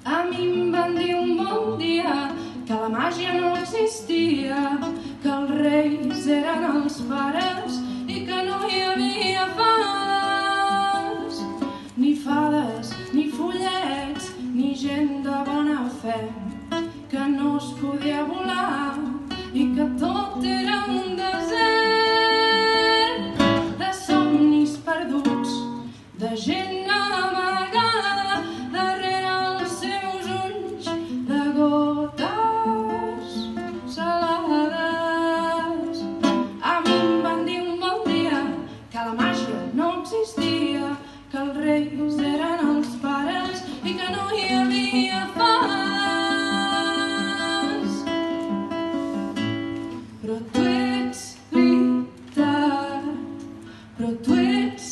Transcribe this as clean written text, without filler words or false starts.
A mi em van dir un bon dia que la màgia no existia, que els reis eren els pares i que no hi havia fades, ni follets, ni gent de bona fe, que no es podia volar i que tot era un desert de somnis perduts, de gent amagada darrere els seus ulls de gotes salades. A mi em van dir un bon dia que la màgia no existia, que els reis eren els pares i que no hi havia fades. Però tu ets veritat, però tu ets